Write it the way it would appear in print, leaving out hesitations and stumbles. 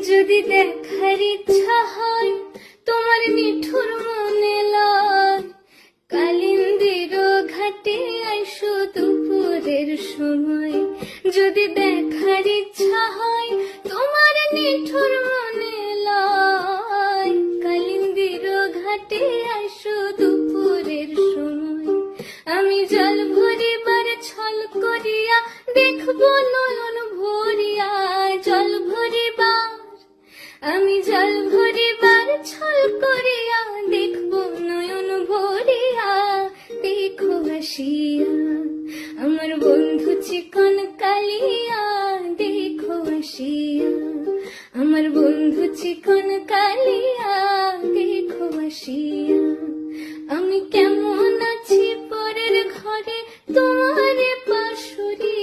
যদি দেখার ইচ্ছা হয় তোমার নিঠুর মনে লয়, কালিন্দির ঘাটে আইসো দুপুরের সময়। যদি দেখার ইচ্ছা হয় তোমার নিঠুর মনে লয়, কালিন্দির ঘাটে আইসো দুপুরের সময়। আমি জল ভরিবার ছল করিয়া দেখবো নয়ন ভরিয়া, জল ভরিবার আমি জল ভরিবার ছল করিয়া দেখবো নয়ন ভরিয়া, দেখো আসিয়া